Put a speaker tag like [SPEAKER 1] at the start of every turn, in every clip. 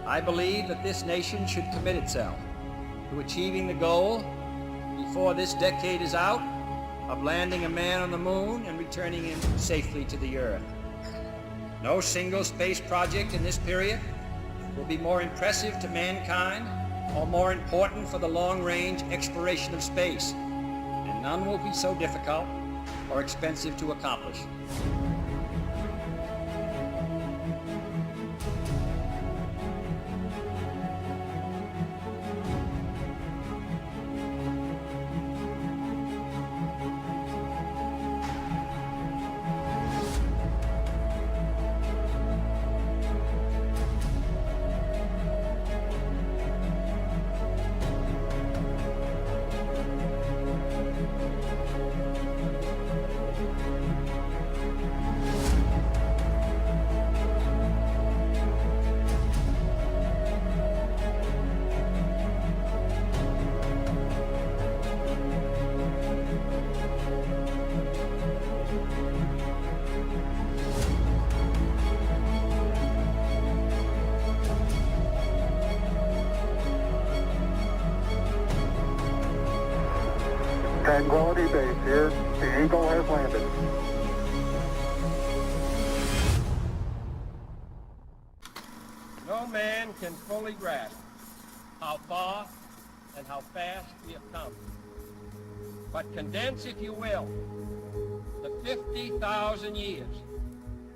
[SPEAKER 1] I believe that this nation should commit itself to achieving the goal, before this decade is out, of landing a man on the moon and returning him safely to the Earth. No single space project in this period will be more impressive to mankind or more important for the long-range exploration of space, and none will be so difficult or expensive to accomplish.
[SPEAKER 2] Tranquility Base here. The Eagle has landed.
[SPEAKER 3] No man can fully grasp how far and how fast we have come. But condense, if you will, the 50,000 years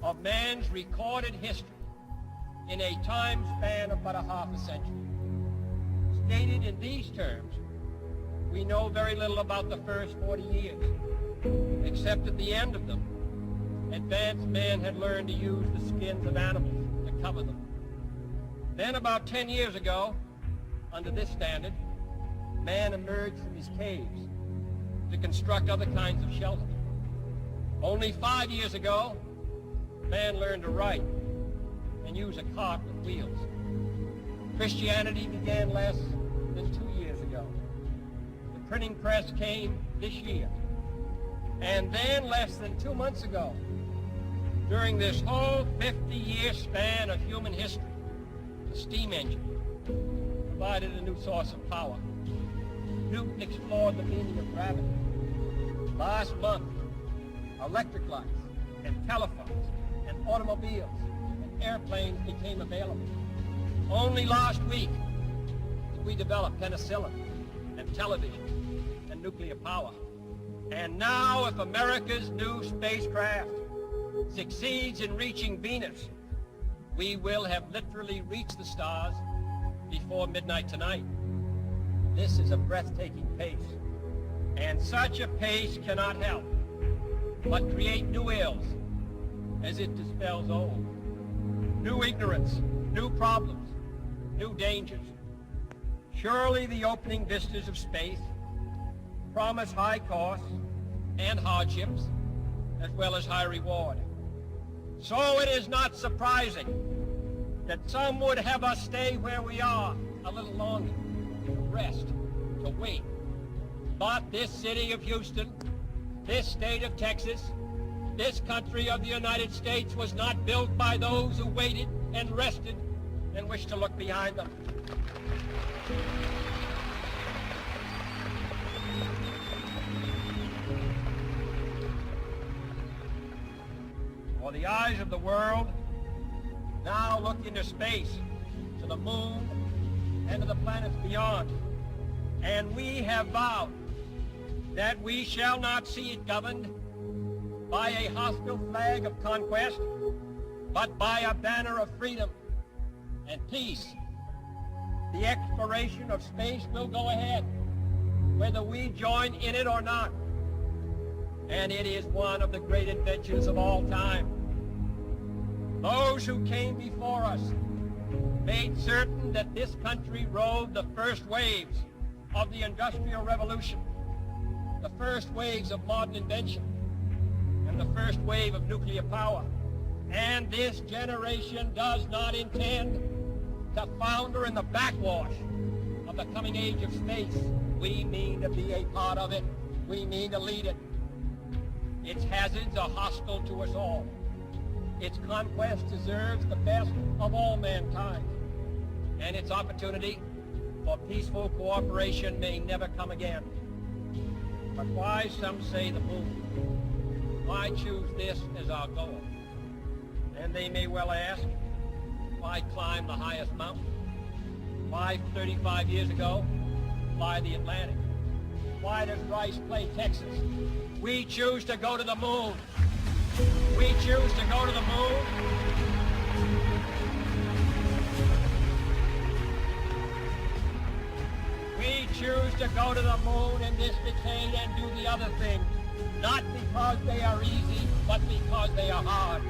[SPEAKER 3] of man's recorded history in a time span of but a half a century. Stated in these terms, we know very little about the first 40 years, except at the end of them, advanced man had learned to use the skins of animals to cover them. Then about 10 years ago, under this standard, man emerged from his caves to construct other kinds of shelter. Only 5 years ago, man learned to write and use a cart with wheels. Christianity began less than 2 years ago. The printing press came this year. And then less than 2 months ago, during this whole 50-year span of human history, the steam engine provided a new source of power. Newton explored the meaning of gravity. Last month, electric lights and telephones and automobiles and airplanes became available. Only last week did we develop penicillin and television and nuclear power. And now, if America's new spacecraft succeeds in reaching Venus, we will have literally reached the stars before midnight tonight. This is a breathtaking pace, and such a pace cannot help but create new ills as it dispels old. New ignorance, new problems, new dangers. Surely the opening vistas of space promise high costs and hardships, as well as high reward. So it is not surprising that some would have us stay where we are a little longer, to rest, to wait. But this city of Houston, this state of Texas, this country of the United States was not built by those who waited and rested and wished to look behind them. For the eyes of the world now look into space, to the moon, and to the planets beyond. And we have vowed that we shall not see it governed by a hostile flag of conquest, but by a banner of freedom and peace. The exploration of space will go ahead, whether we join in it or not. And it is one of the great adventures of all time. Those who came before us made certain that this country rode the first waves of the Industrial Revolution, the first waves of modern invention, and the first wave of nuclear power. And this generation does not intend to founder in the backwash of the coming age of space. We mean to be a part of it. We mean to lead it. Its hazards are hostile to us all. Its conquest deserves the best of all mankind. and its opportunity for peaceful cooperation may never come again. But why, some say, the moon? Why choose this as our goal? And they may well ask, why climb the highest mountain? Why 35 years ago, fly the Atlantic? Why does Rice play Texas? We choose to go to the moon. We choose to go to the moon. We choose to go to the moon in this decade and do the other thing, not because they are easy, but because they are hard.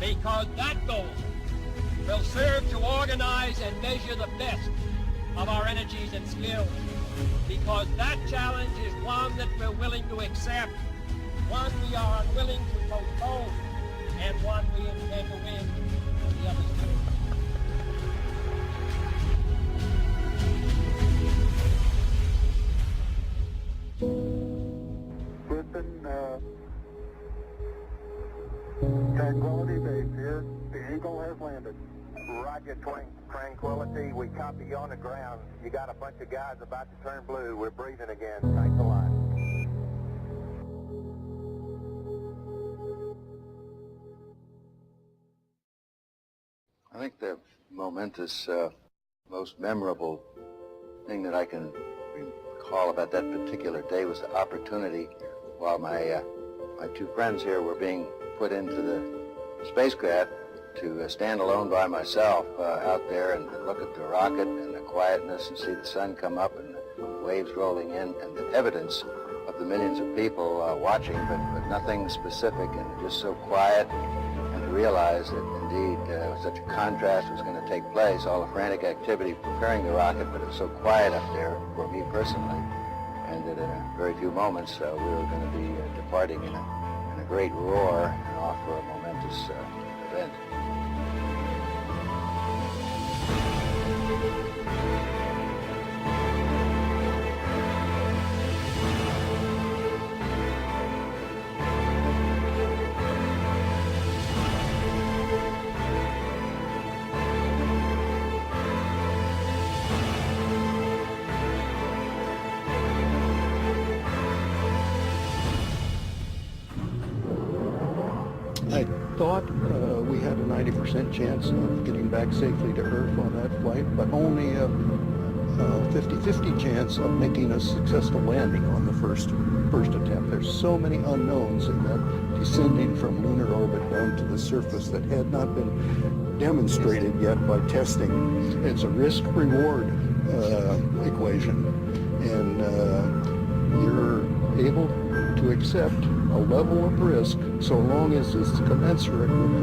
[SPEAKER 3] Because that goal will serve to organize and measure the best of our energies and skills. Because that challenge is one that we're willing to accept, one we are unwilling to postpone, and one we intend to win when the others do.
[SPEAKER 2] Listen, Tranquility Base here. The Eagle has landed.
[SPEAKER 4] Roger, Tranquility. We copy you on the ground. You got a bunch of guys about to turn blue. We're breathing again. Thanks a lot.
[SPEAKER 5] I think the momentous, most memorable thing that I can recall about that particular day was the opportunity while my two friends here were being put into the spacecraft to stand alone by myself out there and look at the rocket and the quietness and see the sun come up and the waves rolling in and the evidence of the millions of people watching, but nothing specific, and just so quiet, and to realize that indeed such a contrast was going to take place, all the frantic activity preparing the rocket, but it's so quiet up there for me personally, and that in a very few moments we were going to be departing in a great roar and off for a momentous event.
[SPEAKER 6] I thought we had a 90% chance of getting back safely to Earth on that flight, but only a 50-50 chance of making a successful landing on the first attempt. There's so many unknowns in that descending from lunar orbit down to the surface that had not been demonstrated yet by testing. It's a risk-reward equation, and you're able to accept a level of risk so long as it's commensurate with the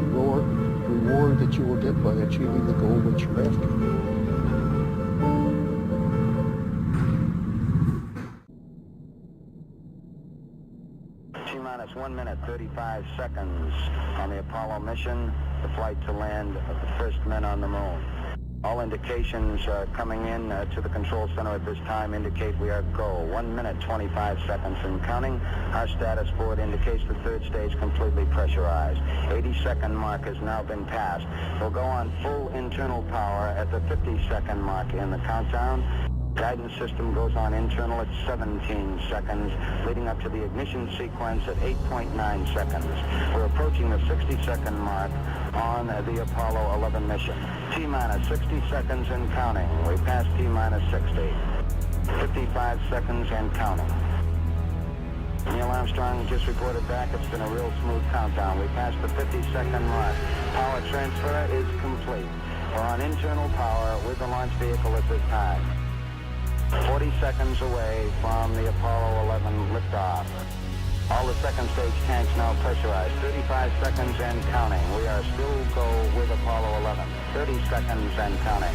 [SPEAKER 6] reward that you will get by achieving the goal that you're after.
[SPEAKER 4] T-minus 1 minute, 35 seconds on the Apollo mission, the flight to land of the first men on the moon. All indications coming in to the control center at this time indicate we are go. 1 minute, 25 seconds and counting. Our status board indicates the third stage completely pressurized. 80-second mark has now been passed. We'll go on full internal power at the 50-second mark in the countdown. Guidance system goes on internal at 17 seconds, leading up to the ignition sequence at 8.9 seconds. We're approaching the 60-second mark on the Apollo 11 mission. T-minus 60 seconds and counting. We passed T-minus 60. 55 seconds and counting. Neil Armstrong just reported back. It's been a real smooth countdown. We passed the 50-second mark. Power transfer is complete. We're on internal power with the launch vehicle at this time. 40 seconds away from the Apollo 11 liftoff. All the second stage tanks now pressurized. 35 seconds and counting. We are still go with Apollo 11. 30 seconds and counting.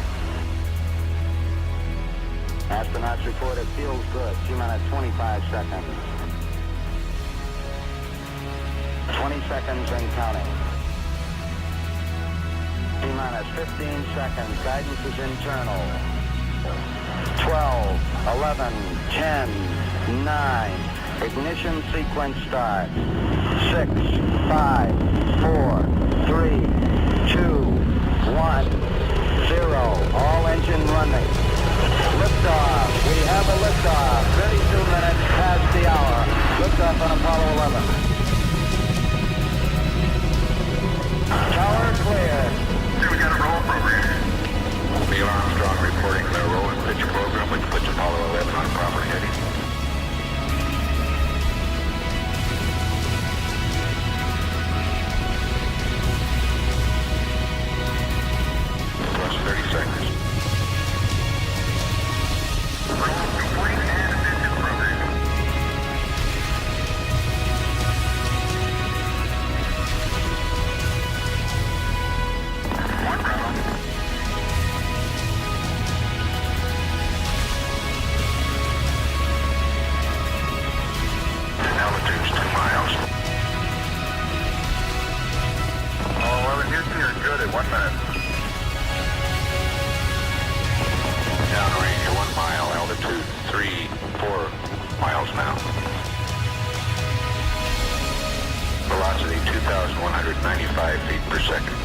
[SPEAKER 4] Astronauts report it feels good. T-minus 25 seconds. 20 seconds and counting. T-minus 15 seconds. Guidance is internal. 12, 11, 10, 9. Ignition sequence starts. 6, 5, 4, 3, 2, 1, 0. All engines liftoff. 32 minutes past the hour. Liftoff on Apollo 11. Tower clear.
[SPEAKER 2] We got a roll program.
[SPEAKER 7] Neil Armstrong reporting the roll and pitch program, which puts Apollo 11 on proper heading. Plus 30 seconds.
[SPEAKER 2] Roll complete and engine program. One Bravo.
[SPEAKER 7] Altitude's 2 miles.
[SPEAKER 2] Apollo 11 Houston, you're good at 1 minute.
[SPEAKER 7] Downrange 1 mile, altitude 4 miles now. Velocity 2,195 feet per second.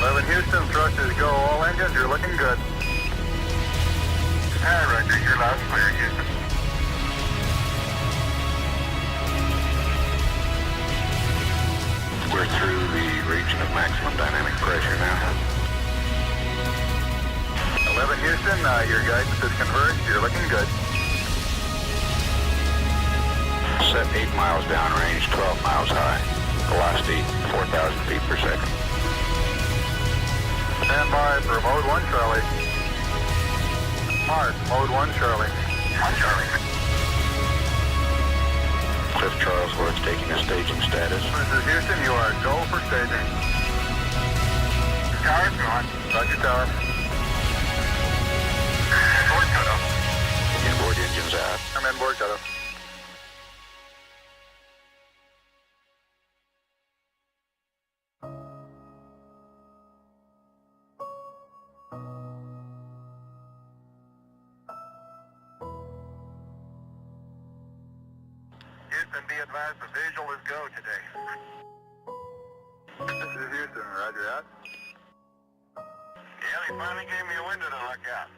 [SPEAKER 2] 11 Houston, thrusters go. All engines, you're looking good. Hi, Roger, you're loud and clear, Houston.
[SPEAKER 7] We're through the region of maximum dynamic pressure now.
[SPEAKER 2] 11 Houston, your guidance is converged. You're looking good.
[SPEAKER 7] Set 8 miles downrange, 12 miles high. Velocity 4,000 feet per second.
[SPEAKER 2] Stand by for mode 1, Charlie. Mars, mode 1, Charlie. 1, Charlie.
[SPEAKER 7] Cliff Charlesworth taking a staging status.
[SPEAKER 2] This is Houston, you are go for staging. Tower's gone. Roger, tower. Inboard cutoff.
[SPEAKER 7] Inboard engines out.
[SPEAKER 2] I'm inboard cutoff. Houston, be advised the visual is go today. This is Houston, roger that. Yeah, they finally gave me a window to look at.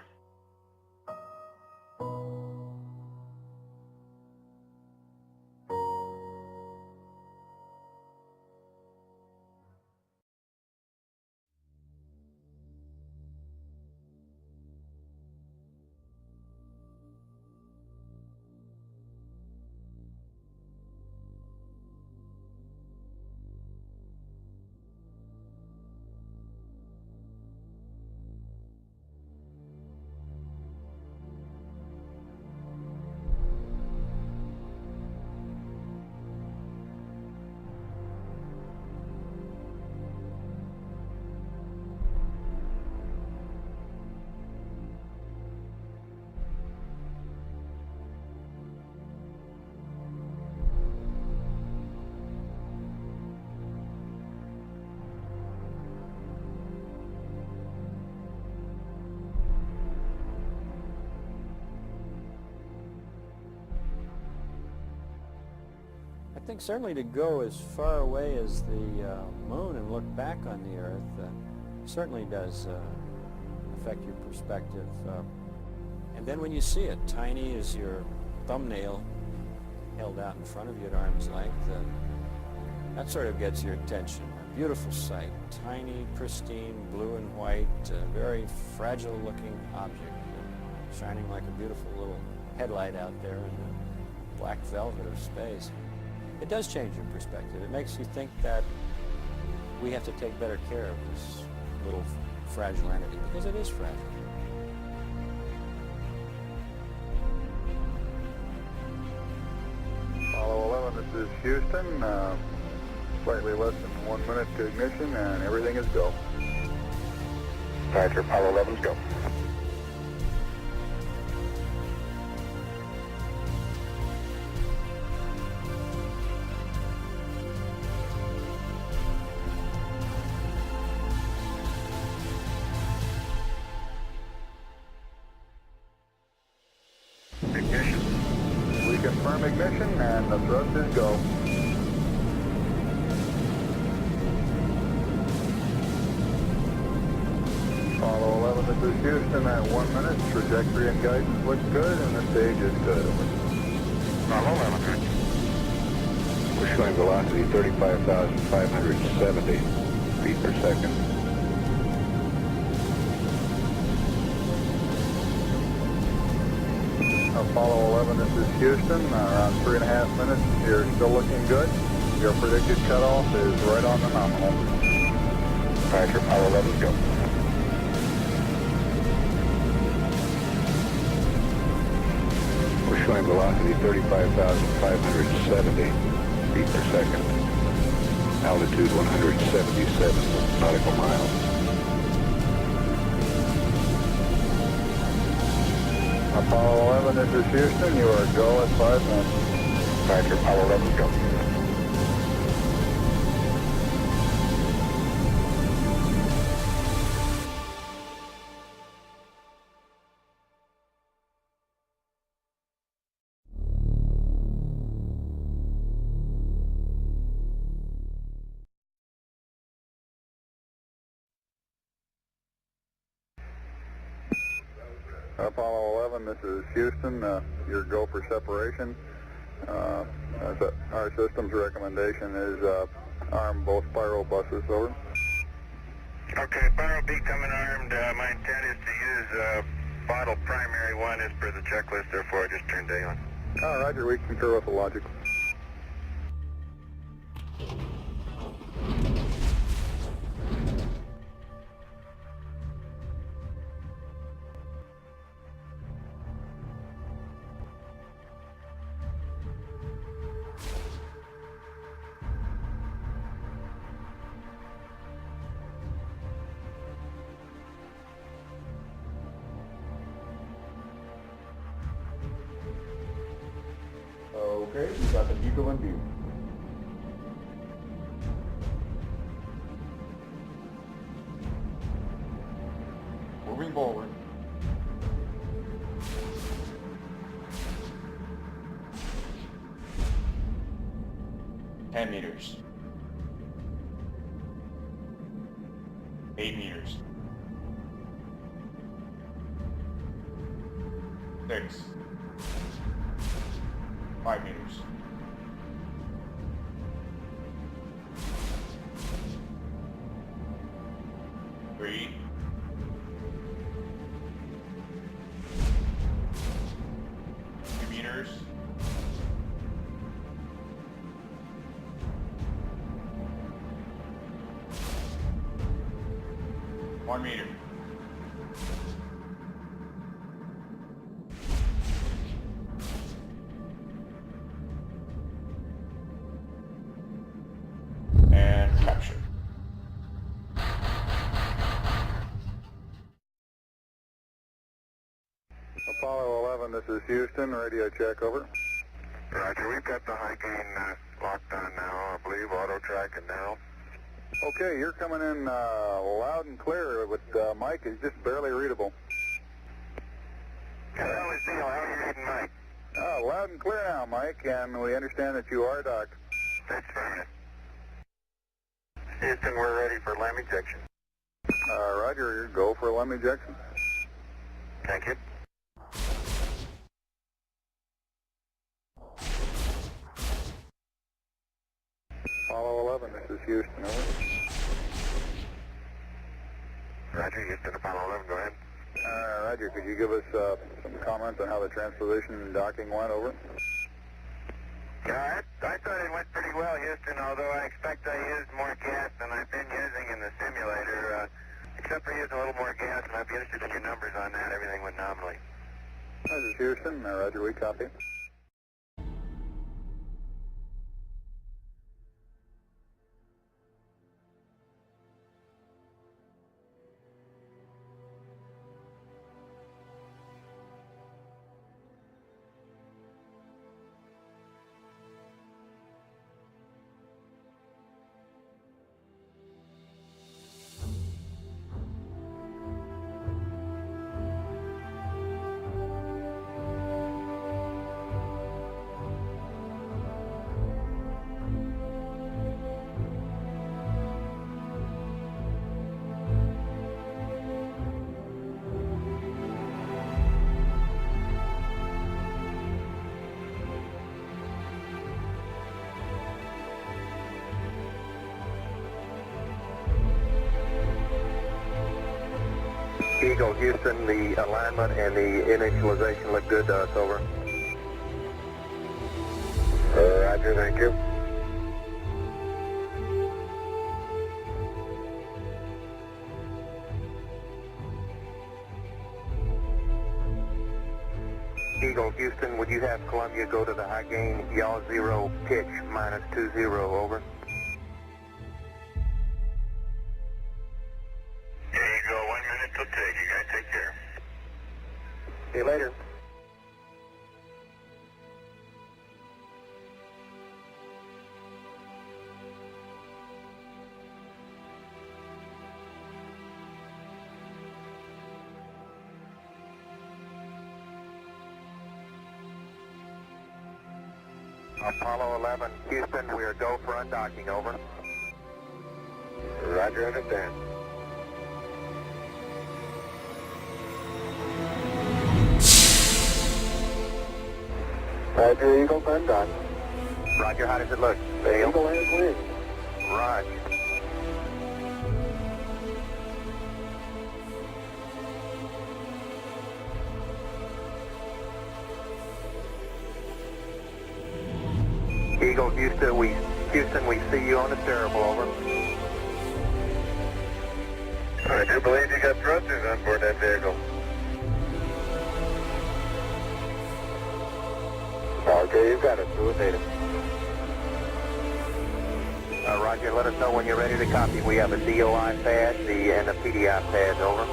[SPEAKER 8] I think certainly to go as far away as the moon and look back on the Earth certainly does affect your perspective. And then when you see it, tiny as your thumbnail held out in front of you at arm's length, that sort of gets your attention. A beautiful sight, tiny, pristine, blue and white, very fragile looking object, shining like a beautiful little headlight out there in the black velvet of space. It does change your perspective. It makes you think that we have to take better care of this little fragile entity, because it is fragile.
[SPEAKER 2] Apollo 11, this is Houston. Slightly less than 1 minute to ignition, and everything is go.
[SPEAKER 7] Roger, Apollo 11's go.
[SPEAKER 2] Ignition. We confirm ignition, and the thrusters go. Apollo 11 this is Houston at 1 minute. Trajectory and guidance look good, and the stage is good.
[SPEAKER 7] Apollo 11. We're showing velocity 35,570 feet per second.
[SPEAKER 2] Apollo 11, this is Houston. Around 3.5 minutes. You're still looking good. Your predicted cutoff is right on the nominal.
[SPEAKER 7] Roger, Apollo 11, go. We're showing velocity 35,570 feet per second. Altitude 177 nautical miles.
[SPEAKER 2] Apollo 11, this is Houston. You are go at 5 minutes.
[SPEAKER 7] Roger, Apollo 11, go.
[SPEAKER 2] Apollo 11, this is Houston. Your go for separation. Our system's recommendation is arm both spiral buses, over.
[SPEAKER 7] Okay, Spiral B coming armed. My intent is to use bottle primary one as per the checklist, therefore I just turned day on.
[SPEAKER 2] Roger, we concur with the logic. Okay, we got the vehicle in view. Moving forward.
[SPEAKER 9] meters. 8 meters. 6. 5 meters. 3. 2 meters. 1 meter. And capture.
[SPEAKER 2] Apollo 11, this is Houston. Radio check, over.
[SPEAKER 7] Roger, we've got the high gain locked on now, I believe, auto tracking now.
[SPEAKER 2] Okay, you're coming in loud and clear, but Mike is just barely readable.
[SPEAKER 7] How is Neil? How are you reading Mike?
[SPEAKER 2] Loud and clear now, Mike, and we understand that you are docked.
[SPEAKER 7] That's right. Houston, we're ready for LEM ejection.
[SPEAKER 2] Roger, go for LEM ejection.
[SPEAKER 7] Thank you.
[SPEAKER 2] Apollo 11, this is Houston, over.
[SPEAKER 7] Roger, Houston, Apollo 11, go ahead.
[SPEAKER 2] Roger, could you give us some comments on how the transposition and docking went, over?
[SPEAKER 7] Yeah, I thought it went pretty well, Houston, although I expect I used more gas than I've been using in the simulator. Except for using a little more gas, and I'd be interested in your numbers on that. Everything went nominally.
[SPEAKER 2] This is Houston. Roger, we copy. Eagle Houston, the alignment and the initialization look good to us, over. Roger, thank you. Eagle Houston, would you have Columbia go to the high gain, yaw 0, pitch -20, over?
[SPEAKER 7] There you go, 1 minute till take. You guys take care.
[SPEAKER 2] See you later. Apollo 11, Houston, we are go for undocking, over. Roger, understand. Roger, Eagle, undock. Roger, how does it look? The Eagle is clean. Roger. Eagle Houston, we see you on the terrible, over. I do believe you got thrusters on board that vehicle. Okay, you've got it. Do it, data. Roger, let us know when you're ready to copy. We have a DOI pad and a PDI pad, over.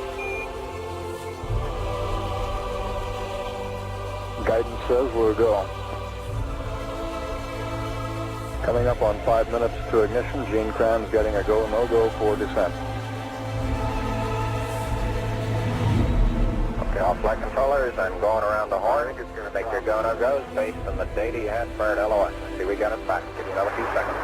[SPEAKER 2] Guidance says we're go. Coming up on 5 minutes to ignition, Gene Kran's getting a go, no-go for descent. Okay, all flight controllers, I'm going around the horn. It's going to make your go, no-go's based on the data you had for an LOS. See, we got it back. Give you another few seconds.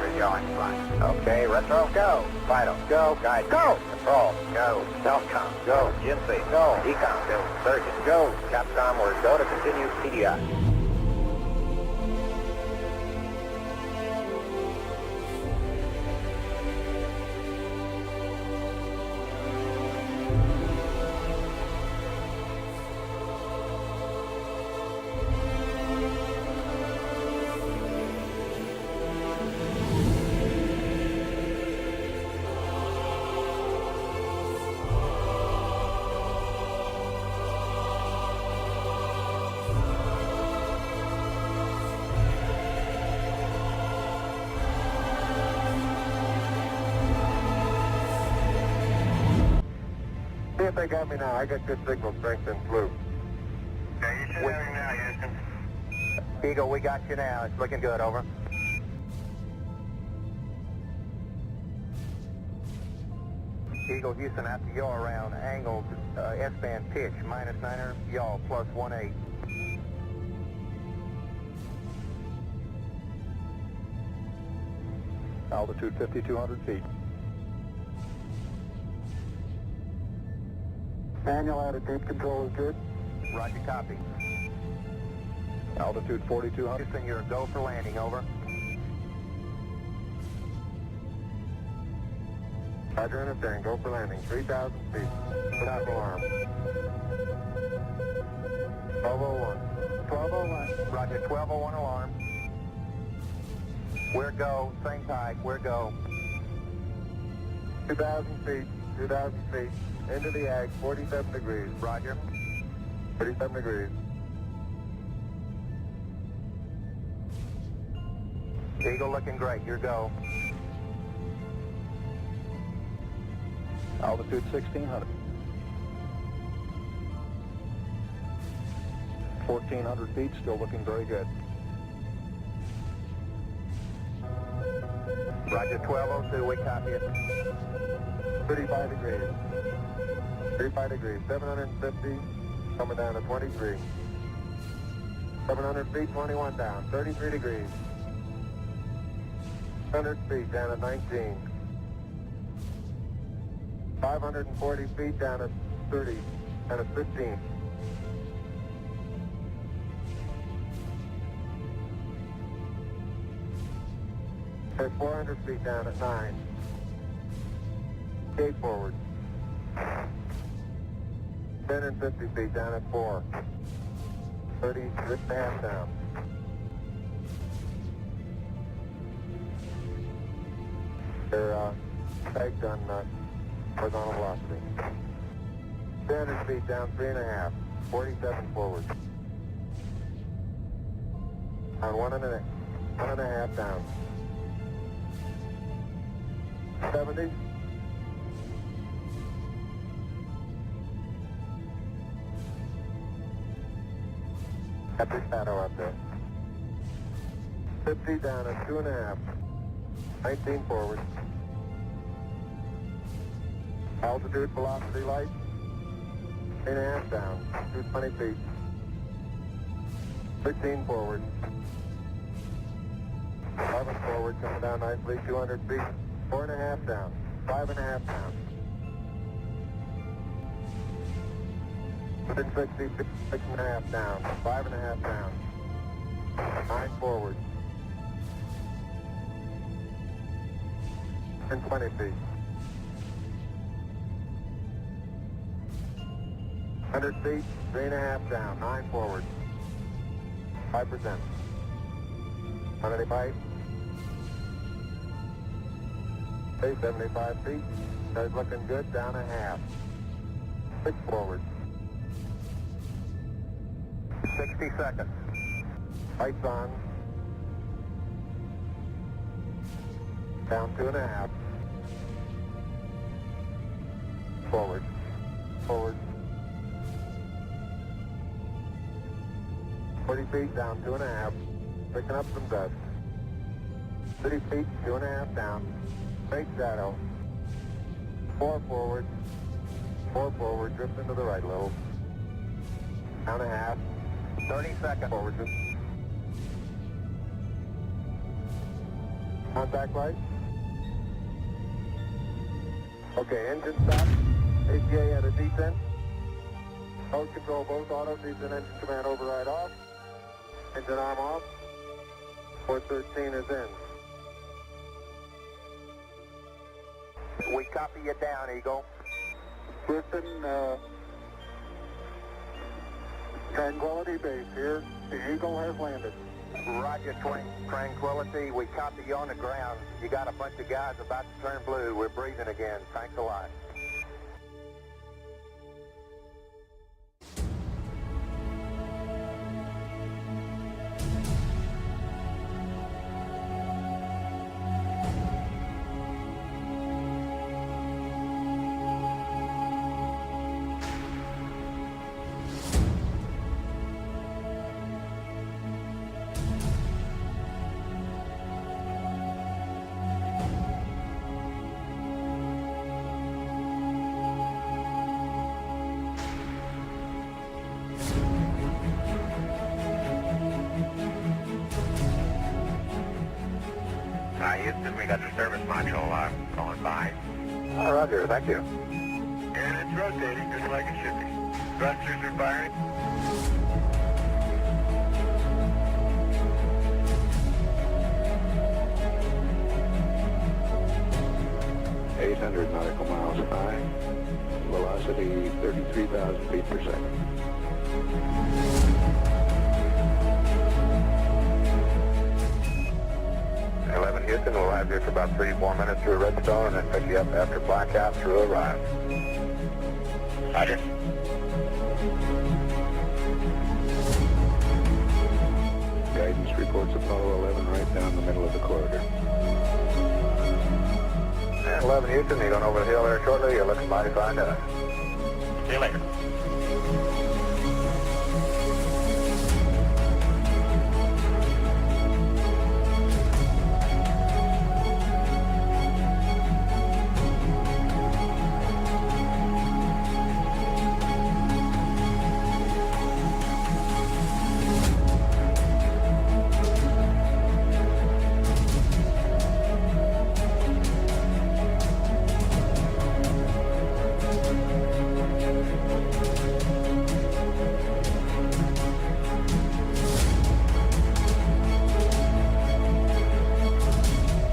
[SPEAKER 2] We're going, fine. Okay, retro, go. Vital, go. Guide, go. Control, go. Self-com, go. GNC, go. Ecom, go. Surgeon, go. Capcom, we're go to continue PDI. See if they got me now. I got good signal strength and flew.
[SPEAKER 7] Okay, you should have him now, Houston.
[SPEAKER 2] Eagle, we got you now. It's looking good, over. Eagle Houston, after yaw around, angled S-band pitch, -9er, yaw, +18. Altitude 5,200 feet. Manual attitude control is good. Roger, copy. Altitude 4,200. Houston, you're a go for landing, over. Roger, understand. Go for landing. 3,000 feet. Stop alarm. 1201. 1201. Roger, 1201 alarm. We're go. Same type. We're go. 2,000 feet. 2,000 feet. Into the ag. 47 degrees. Roger. 37 degrees. Eagle looking great. Your go. Altitude 1,600. 1,400 feet, still looking very good. Roger, 1202, we copy it. 35 degrees. 35 degrees, 750, coming down to 23. 700 feet, 21 down, 33 degrees. 100 feet, down to 19. 540 feet, down to 30, down to 15. At 400 feet, down at 9. Gate forward.
[SPEAKER 7] 10 and 50 feet down at 4. 30, 6.5 down. They're pegged on horizontal velocity. 300 feet down, 3.5. 47 forward. On 1.5 down. 70. Got the shadow up there. 50 down at 2.5. 19 forward. Altitude, velocity, light. 8.5 down. 220 feet. 13 forward. 11 forward, coming down nicely. 200 feet. 4.5 down. 5.5 down. Within 60 feet, 6.5 down. 5.5 down. 9 forward. And 20 feet. 100 feet, 3.5 down. 9 forward. 5%. 185. Stay 75 feet. Starts looking good. Down a half. 6 forward. 60 seconds. Lights on. Down 2.5. Forward. Forward. 40 feet down 2.5. Picking up some dust. 30 feet, 2.5 down. Straight shadow. 4 forward. 4 forward. Drift into the right a little. Down a half. 30 seconds. Forward. Contact light. Okay, engine stop. ATA at a descent. Mode control both auto. Descent engine command override off. Engine arm off. 413 is in. We copy you down, Eagle. Listen, Tranquility Base here. The Eagle has landed. Roger, Tranquility. We copy you on the ground. You got a bunch of guys about to turn blue. We're breathing again. Thanks a lot. Houston, we got the service module going by. Roger, thank you. And it's rotating just like it should be. Thrusters are firing.
[SPEAKER 6] nautical miles high. Velocity 33,000 feet per second.
[SPEAKER 7] Houston, we'll have you for about 3-4 minutes through Redstone and then pick you up after blackout through Arrive. Roger.
[SPEAKER 6] Guidance reports Apollo 11 right down the middle of the corridor.
[SPEAKER 7] And 11 Houston, you're going over the hill there shortly. You're looking mighty fine to us. See you later.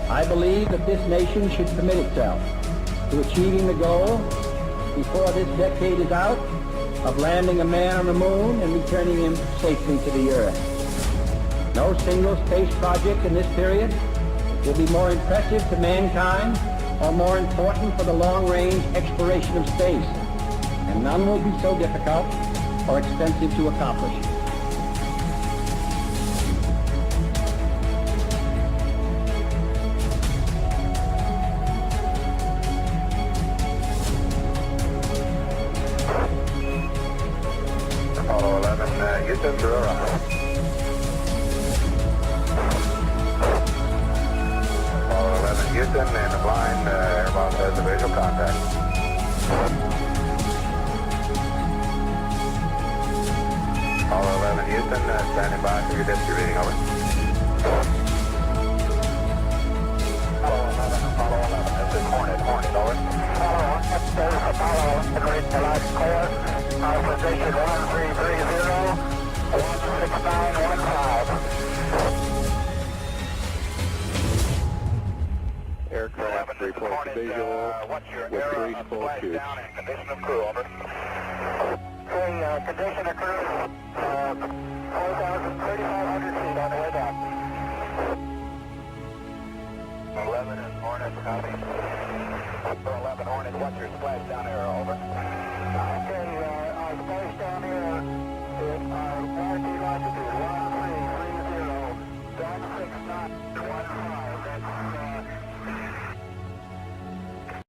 [SPEAKER 1] I believe that this nation should commit itself to achieving the goal before this decade is out of landing a man on the moon and returning him safely to the Earth. No single space project in this period will be more impressive to mankind or more important for the long-range exploration of space, and none will be so difficult or expensive to accomplish.
[SPEAKER 2] Apollo 11, Houston to Aurora. Apollo 11, Houston, and the blind airboss has a visual contact. Apollo 11, Houston, standing by for your distance reading, over. Apollo 11, this is Hornet, over. Apollo 1, this is Apollo, the great life core, our position 1330, 16915.
[SPEAKER 7] Aircraft reports visual with 3 full shoots.
[SPEAKER 2] Condition of crew, over. Condition of crew, 4,500 feet on the way down. 11 and Hornet, copy. 11 Hornet, what's your splash down arrow, over? Okay, our splash down here is our warranty longitude, 1330, 16915. That's